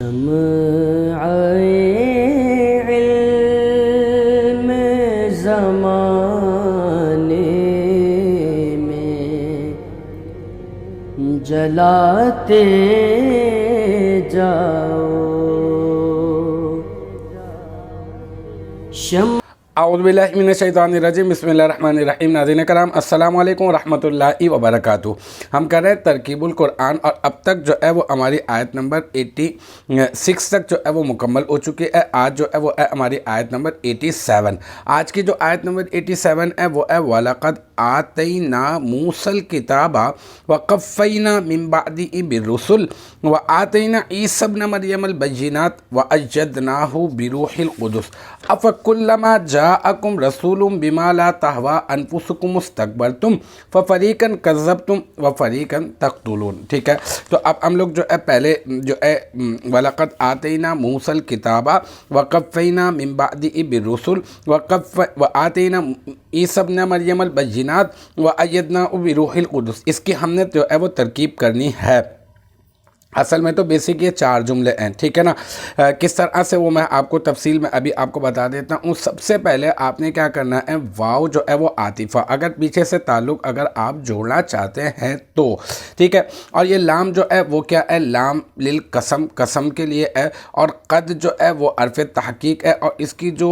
شمع علم زمانے میں جلاتے جاؤ اعوذ باللہ من الشیطان الرجیم، بسم اللہ الرحمن الرحیم۔ ناظرین کرام، السلام علیکم ورحمۃ اللہ وبرکاتہ۔ ہم کر رہے ہیں ترکیب القرآن، اور اب تک جو ہے وہ ہماری آیت نمبر 86 تک جو ہے وہ مکمل ہو چکی ہے۔ آج جو ہے وہ ہے ہماری آیت نمبر 87۔ آج کی جو آیت نمبر 87 ہے وہ ہے وَلَقَدْ آتَيْنَا مُوسَى الْكِتَابَ وَقَفَّيْنَا مِن بَعْدِهِ بِالرُّسُلِ وَآتَيْنَا عِيسَى ابْنَ مَرْيَمَ الْبَيِّنَاتِ وَأَيَّدْنَاهُ بِرُوحِ الْقُدُسِ أَفَكُلَّمَا جاءکم رسول بما لا تہوی انفسکم استکبرتم ففریقا کذبتم وفریقا تقتلون۔ ٹھیک ہے، تو اب ہم لوگ جو ہے پہلے جو ہے وَلَقَدْ آتَيْنَا مُوسَى الْكِتَابَ وَقَفَّيْنَا مِن بَعْدِهِ بِالرُّسُلِ وَآتَيْنَا عِيسَى ابْنَ مَرْيَمَ الْبَيِّنَاتِ وَأَيَّدْنَاهُ بِرُوحِ الْقُدُسِ۔ اس کی ہم نے جو ہے وہ ترکیب کرنی ہے۔ اصل میں تو بیسک یہ 4 جملے ہیں، ٹھیک ہے نا۔ کس طرح سے وہ میں آپ کو تفصیل میں ابھی آپ کو بتا دیتا ہوں۔ سب سے پہلے آپ نے کیا کرنا ہے، واو جو ہے وہ عاطفہ، اگر پیچھے سے تعلق اگر آپ جوڑنا چاہتے ہیں تو ٹھیک ہے، اور یہ لام جو ہے وہ کیا ہے، لام للقسم، قسم کے لیے ہے، اور قد جو ہے وہ حرف تحقیق ہے، اور اس کی جو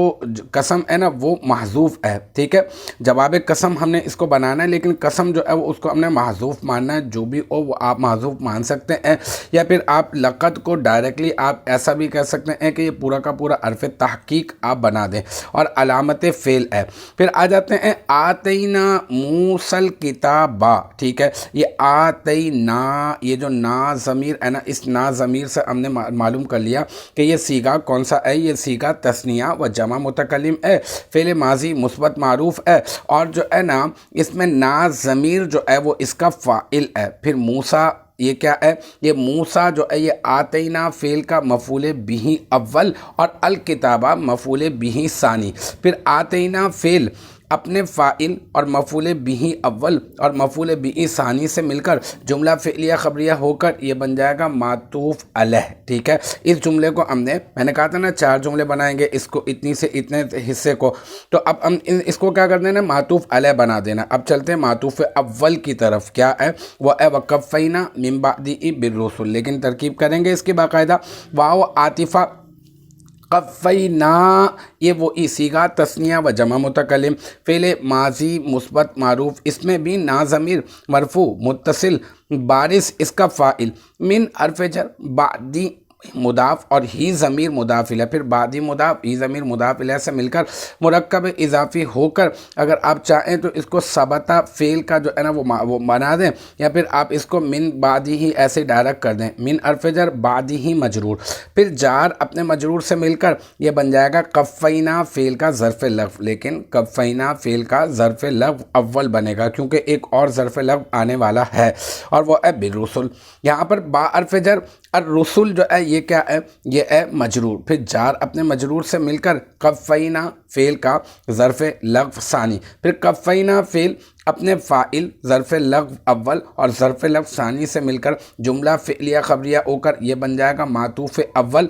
قسم ہے نا وہ محذوف ہے، ٹھیک ہے۔ جواب قسم ہم نے اس کو بنانا ہے، لیکن قسم جو ہے وہ اس کو ہم نے محذوف ماننا ہے۔ جو بھی ہو وہ آپ محذوف مان سکتے ہیں، یا پھر آپ لقد کو ڈائریکٹلی آپ ایسا بھی کہہ سکتے ہیں کہ یہ پورا کا پورا حرف تحقیق آپ بنا دیں، اور علامت فعل ہے۔ پھر آ جاتے ہیں آتینا موسیٰ الکتاب، ٹھیک ہے۔ یہ آتینا، یہ جو نا ضمیر ہے نا، اس نا ضمیر سے ہم نے معلوم کر لیا کہ یہ صیغہ کون سا ہے۔ یہ صیغہ تثنیہ و جمع متکلم ہے، فعل ماضی مثبت معروف ہے، اور جو ہے نا اس میں نا ضمیر جو ہے وہ اس کا فاعل ہے۔ پھر موسیٰ، یہ کیا ہے، یہ موسیٰ جو ہے یہ آتینا فعل کا مفعول بہ اول، اور الکتابہ مفعول بہ ثانی۔ پھر آتینا فعل اپنے فاعل اور مفعول بہ اول اور مفعول بہ ثانی سے مل کر جملہ فعلیہ خبریہ ہو کر یہ بن جائے گا معطوف علیہ، ٹھیک ہے۔ اس جملے کو میں نے کہا تھا نا 4 جملے بنائیں گے، اس کو اتنی سے اتنے حصے کو، تو اب ہم اس کو کیا کر دینا، معطوف علیہ بنا دینا۔ اب چلتے ہیں معطوف اول کی طرف، کیا ہے وہ ہے وَقَفَّيْنَا مِن بَعْدِهِ بِالرُّسُلِ، لیکن ترکیب کریں گے اس کی باقاعدہ۔ واو عاطفہ، قفینا یہ وہی صیغہ تثنیہ و جمع متکلم، فعل ماضی مثبت معروف، اس میں بھی نا ضمیر مرفوع متصل بارث اس کا فاعل، من حرف جر، بعدی مضاف، اور ہی ضمیر مضاف الیہ، پھر بعدی مضاف، ہی ضمیر مضاف الیہ سے مل کر مرکب اضافی ہو کر اگر آپ چاہیں تو اس کو ثبتہ فعل کا جو ہے نا وہ بنا دیں، یا پھر آپ اس کو من بعدی ہی ایسے ڈائریکٹ کر دیں، من حرف جر بعدی ہی مجرور، پھر جار اپنے مجرور سے مل کر یہ بن جائے گا قفینا فعل کا ظرف لغو، لیکن قفینا فعل کا ظرف لغو اول بنے گا کیونکہ ایک اور ظرف لغو آنے والا ہے، اور وہ ہے بالرسل۔ یہاں پر با حرف جر الرسل جو ہے یہ کیا ہے، یہ ہے مجرور، پھر جار اپنے مجرور سے مل کر قفینا فعل کا ظرف لغو ثانی، پھر قفینا فعل اپنے فاعل ظرف لغو اول اور ظرف لغو ثانی سے مل کر جملہ فعلیہ خبریہ ہو کر یہ بن جائے گا معطوف اول۔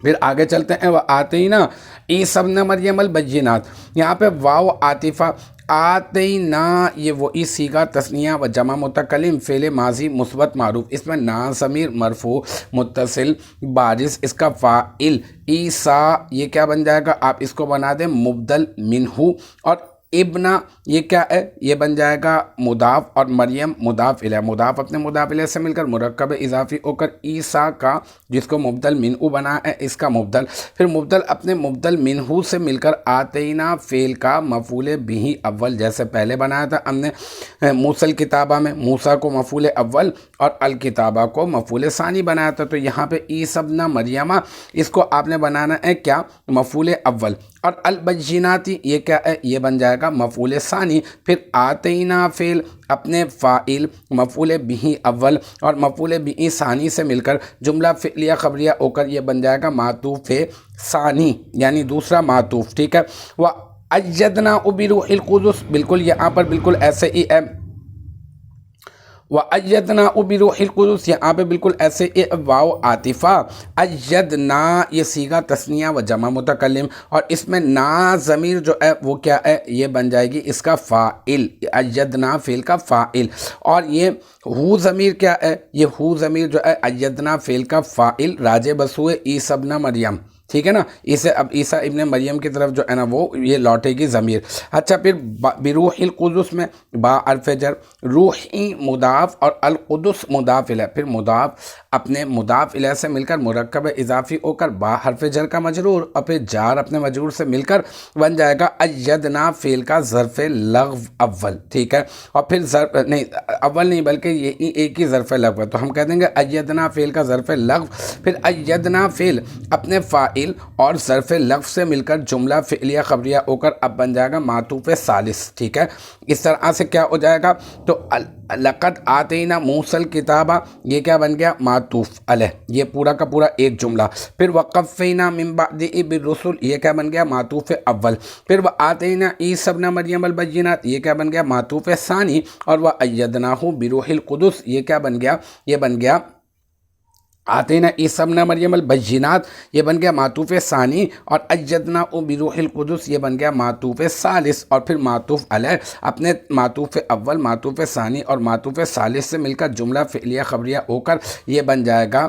پھر آگے چلتے ہیں وَآتَيْنَا عِيسَى ابْنَ مَرْيَمَ الْبَيِّنَاتِ، یہاں پہ واو عاطفہ، آتینا یہ وہی صیغہ تثنیہ و جمع متکلم، فعل ماضی مثبت معروف، اس میں نا ضمیر مرفوع متصل بارث اس کا فاعل، عیسیٰ یہ کیا بن جائے گا، آپ اس کو بنا دیں مبدل منہ، اور ابنا یہ کیا ہے، یہ بن جائے گا مضاف، اور مریم مضاف الیہ، مضاف اپنے مضاف الیہ سے مل کر مرکب اضافی ہو کر عیسیٰ کا جس کو مبدل منہ بنا ہے اس کا مبدل، پھر مبدل اپنے مبدل منہ سے مل کر آتینا فعل کا مفعول بہ اول، جیسے پہلے بنایا تھا ہم نے موسیٰ الکتابہ میں، موسیٰ کو مفعول اول اور الکتابہ کو مفعول ثانی بنایا تھا، تو یہاں پہ عیسیٰ ابن مریمہ اس کو آپ نے بنانا ہے کیا، مفعول اول، اور البیناتی یہ کیا ہے، یہ بن جائے گا مفعول ثانی، پھر آتینا فعل اپنے فاعل مفعول بہ اول اور مفعول بہ ثانی سے مل کر جملہ فعلیہ خبریہ ہو کر یہ بن جائے گا معطوف ثانی، یعنی دوسرا معطوف، ٹھیک ہے۔ وَأَيَّدْنَاهُ بِرُوحِ الْقُدُسِ، بالکل یہاں پر بالکل ایسے ہی ہے، وَأَيَّدْنَا بِرُوحِ الْقُدُسِ، یہاں پہ بالکل ایسے واو عاطفہ، ایدنا یہ صیغہ تثنیہ و جمع متکلم، اور اس میں نا ضمیر جو ہے وہ کیا ہے، یہ بن جائے گی اس کا فاعل، ایدنا فعل کا فاعل، اور یہ ہو ضمیر کیا ہے، یہ ہو ضمیر جو ہے ایدنا فعل کا فاعل راجع بسوئے عیسی ابن مریم، ٹھیک ہے نا، اسے اب عیسیٰ ابن مریم کی طرف جو ہے نا وہ یہ لوٹے گی ضمیر۔ اچھا پھر بروح القدس میں با حرف جر، روحی مضاف اور القدس مضاف الیہ، پھر مضاف اپنے مضاف الیہ سے مل کر مرکب اضافی ہو کر با حرف جر کا مجرور، اور پھر جار اپنے مجرور سے مل کر بن جائے گا ایدنا فعل کا ظرف لغو اول، ٹھیک ہے، اور پھر ظرف نہیں اول نہیں بلکہ یہ ایک ہی ظرف لغو ہے، تو ہم کہہ دیں گے ایدنا فعل کا ظرف لغو، پھر ایدنا فعل اپنے فاعل اور ظرف لغو سے مل کر جملہ فعلیہ خبریہ ہو کر اب بن جائے گا معطوف ثالث، ٹھیک ہے، اس طرح سے کیا ہو جائے گا، تو لقد آتینا موسی الکتاب، یہ کیا بن گیا، معطوف علیہ، یہ پورا کا پورا ایک جملہ، پھر وقفینا من بعدہ بالرسل، یہ کیا بن گیا، معطوف اول، پھر وآتینا عیسی ابن مریم البینات، یہ کیا بن گیا، معطوف ثانی، اور وأیدناہ بروح القدس، یہ کیا بن گیا، یہ بن گیا آتینا عیسی ابن مریم البینات، یہ بن گیا معطوف ثانی، اور ایدنا بروح القدس یہ بن گیا معطوف ثالث، اور پھر معطوف علیہ اپنے معطوف اول، معطوف ثانی اور معطوف ثالث سے مل کر جملہ فعلیہ خبریہ ہو کر یہ بن جائے گا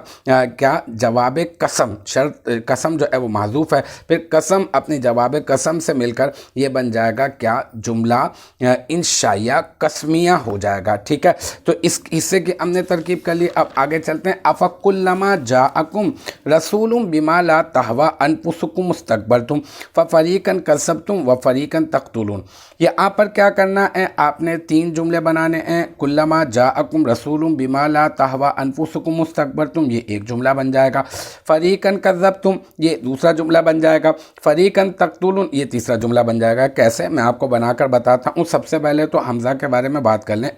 کیا، جواب قسم، شرط قسم جو ہے وہ محذوف ہے، پھر قسم اپنی جواب قسم سے مل کر یہ بن جائے گا کیا، جملہ انشائیہ قسمیہ ہو جائے گا، ٹھیک ہے، تو اس حصے کی ہم نے ترکیب کر لی۔ اب آگے چلتے ہیں، افکلما جاءکم رسول بما لا تہوی انفسکم استکبرتم ففریقا کذبتم وفریقا تقتلون، یہاں پر کیا کرنا ہے، آپ نے تین جملے بنانے ہیں، کلما جاءکم رسول بما لا تہوی انفسکم استکبرتم، یہ ایک جملہ بن جائے گا، فریقا کذبتم یہ دوسرا جملہ بن جائے گا، فریقا تقتلون یہ تیسرا جملہ بن جائے گا۔ کیسے، میں آپ کو بنا کر بتاتا ہوں۔ سب سے پہلے تو حمزہ کے بارے میں بات کر لیں،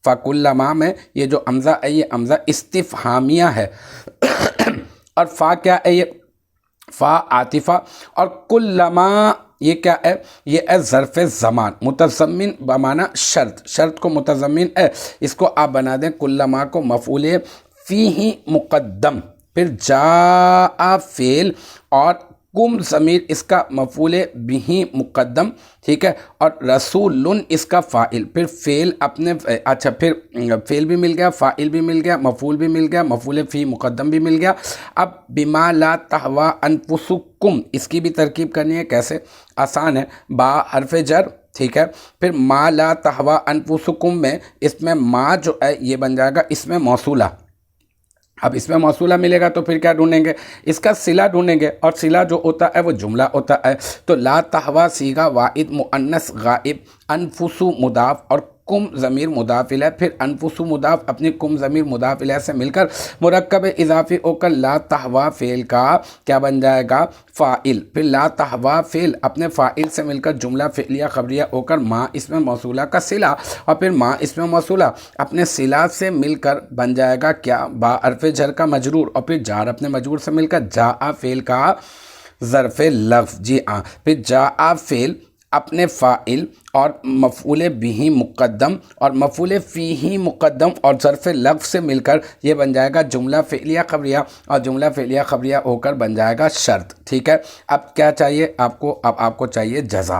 فَكُلَّمَا میں یہ جو حمزہ ہے یہ حمزہ استفہامیہ ہے اور فا کیا ہے، یہ فا عاطفہ، اور کلما یہ کیا ہے، یہ ہے ظرف زمان متضمن بمعنی شرط، شرط کو متضمن ہے، اس کو آپ بنا دیں کلما کو مفعول فیہ مقدم، پھر جاء فعل اور کم ضمیر اس کا مفعول بہ مقدم، ٹھیک ہے، اور رسول اس کا فاعل، پھر فعل اپنے اچھا پھر فعل بھی مل گیا، فاعل بھی مل گیا، مفعول بھی مل گیا، مفعول فی مقدم بھی مل گیا۔ اب بما لا تہوی انفسکم، اس کی بھی ترکیب کرنی ہے، کیسے، آسان ہے، با حرف جر، ٹھیک ہے، پھر ما لا تہوی انفسکم میں اس میں ما جو ہے یہ بن جائے گا اس میں موصولہ، اب اس میں موصولہ ملے گا تو پھر کیا ڈھونڈیں گے، اس کا صلہ ڈھونڈیں گے، اور صلہ جو ہوتا ہے وہ جملہ ہوتا ہے، تو لا تہوی صیغہ واحد مؤنث غائب، انفسو مضاف اور کم ضمیر مضاف الیہ، پھر انفسو مضاف اپنی کم ضمیر مضاف الیہ سے مل کر مرکب اضافی ہو کر لا تہوی فعل کا کیا بن جائے گا، فاعل، پھر لا تہوی فعل اپنے فاعل سے مل کر جملہ فعلیہ خبریہ ہو کر ما اسم موصولہ کا صلہ، اور پھر ما اسم موصولہ اپنے صلہ سے مل کر بن جائے گا کیا، با حرف جر کا مجرور، اور پھر جار اپنے مجرور سے مل کر جاء فعل کا ظرف لغو، جی ہاں، پھر جاء فعل اپنے فاعل اور مفعول بہ مقدم اور مفعول فیہ مقدم اور ظرف لغو سے مل کر یہ بن جائے گا جملہ فعلیہ خبریہ، اور جملہ فعلیہ خبریہ ہو کر بن جائے گا شرط، ٹھیک ہے۔ اب کیا چاہیے آپ کو، اب آپ کو چاہیے جزا،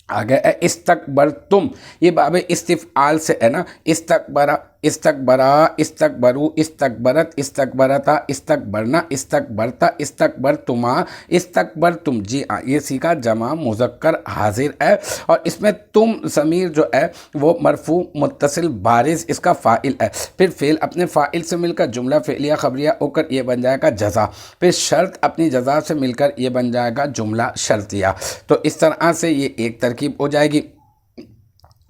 آگے ہے استکبرتم، یہ باب استفعال سے ہے نا، استکبرا، استکبرا، استکبرو، استکبرت، استکبرتا، استکبرنا، استکبرتا، استکبرتما، استکبرتم، جی ہاں، یہ سیکھا جمع مذکر حاضر ہے، اور اس میں تم ضمیر جو ہے وہ مرفوع متصل بارز اس کا فاعل ہے، پھر فعل اپنے فاعل سے مل کر جملہ فعلیہ خبریہ ہو کر یہ بن جائے گا جزا، پھر شرط اپنی جزا سے مل کر یہ بن جائے گا جملہ شرطیہ، تو اس طرح سے یہ ایک ترکیب ہو جائے گی،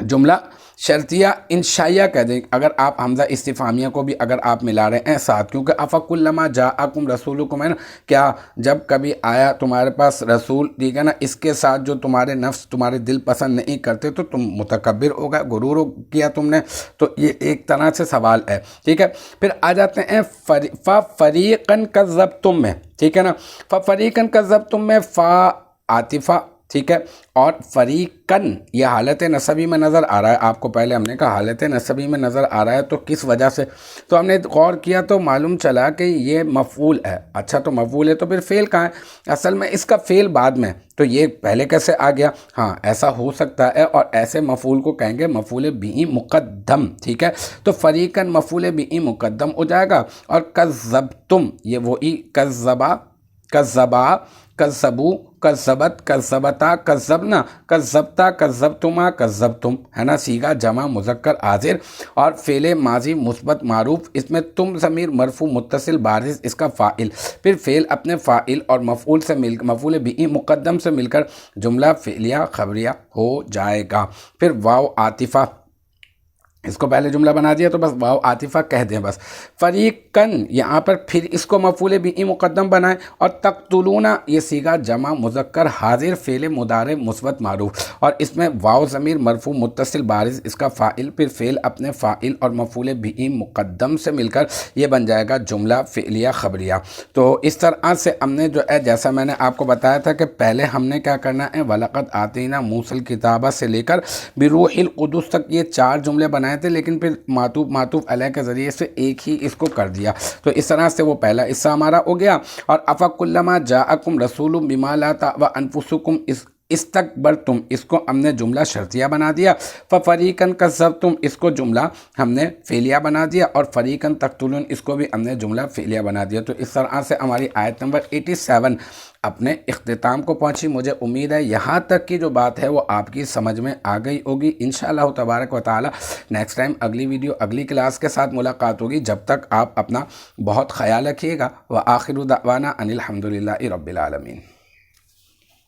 جملہ شرطیہ انشائیہ کہہ دیں اگر آپ حمزہ استفہامیہ کو بھی اگر آپ ملا رہے ہیں ساتھ، کیونکہ افکلما جاءکم رسولکم ہے نا، کیا جب کبھی آیا تمہارے پاس رسول، ٹھیک ہے نا، اس کے ساتھ جو تمہارے نفس تمہارے دل پسند نہیں کرتے تو تم متکبر ہو گئے، غرور کیا تم نے، تو یہ ایک طرح سے سوال ہے، ٹھیک ہے۔ پھر آ جاتے ہیں فَفَرِيقًا كَذَّبْتُم میں، ٹھیک ہے نا، فَفَرِيقًا كَذَّبْتُم میں فا عاطفہ ٹھیک ہے. اور فریقن یہ حالت نصبی میں نظر آ رہا ہے آپ کو. پہلے ہم نے کہا حالت نصبی میں نظر آ رہا ہے تو کس وجہ سے, تو ہم نے غور کیا تو معلوم چلا کہ یہ مفعول ہے. اچھا تو مفعول ہے تو پھر فعل کہاں ہے؟ اصل میں اس کا فعل بعد میں, تو یہ پہلے کیسے آ گیا؟ ہاں ایسا ہو سکتا ہے, اور ایسے مفعول کو کہیں گے مفعول بِہِ مقدم. ٹھیک ہے, تو فریقاً مفعول بِہِ مقدم ہو جائے گا. اور کذبتم یہ وہی کذبا کذبا کذبو کذبت کذبتا کذبنا کذبتا کذبتما کذبتم ہے نا, صیغہ جمع مذکر حاضر اور فعل ماضی مثبت معروف. اس میں تم ضمیر مرفوع متصل بارز اس کا فاعل, پھر فعل اپنے فاعل اور مفعول سے مل مفعول بِہِ مقدم سے مل کر جملہ فعلیہ خبریہ ہو جائے گا. پھر واو عاطفہ, اس کو پہلے جملہ بنا دیا تو بس واو عاطفہ کہہ دیں بس. فریقاً یہاں پر پھر اس کو مفعول بِہِ مقدم بنائیں, اور تقتلون یہ صیغہ جمع مذکر حاضر فعل مضارع مثبت معروف, اور اس میں واو ضمیر مرفوع متصل بارز اس کا فاعل, پھر فعل اپنے فاعل اور مفعول بِہِ مقدم سے مل کر یہ بن جائے گا جملہ فعلیہ خبریہ. تو اس طرح سے ہم نے جو ہے جیسا میں نے آپ کو بتایا تھا کہ پہلے ہم نے کیا کرنا ہے, وَلَقَدْ آتَيْنَا مُوسَى الْكِتَابَ سے لے کر بِرُوحِ الْقُدُسِ تک یہ 4 جملے بنائے تھے, لیکن پھر معطوف علیہ کے ذریعے سے ایک ہی اس کو کر دیا. تو اس طرح سے وہ پہلا حصہ ہمارا ہو گیا. اور افکلما جاءکم رسول بما لا تهوى انفسکم استکبرتم اس کو ہم نے جملہ شرطیہ بنا دیا. ففریقاً کذبتم اس کو جملہ ہم نے فعلیہ بنا دیا, اور فریقاً تقتلون اس کو بھی ہم نے جملہ فعلیہ بنا دیا. تو اس طرح سے ہماری آیت نمبر 87 اپنے اختتام کو پہنچی. مجھے امید ہے یہاں تک کی جو بات ہے وہ آپ کی سمجھ میں آ گئی ہوگی. انشاءاللہ تبارک و تعالی نیکسٹ ٹائم اگلی ویڈیو اگلی کلاس کے ساتھ ملاقات ہوگی. جب تک آپ اپنا بہت خیال رکھیے گا. وآخر دعوانا ان الحمدللہ رب العالمین.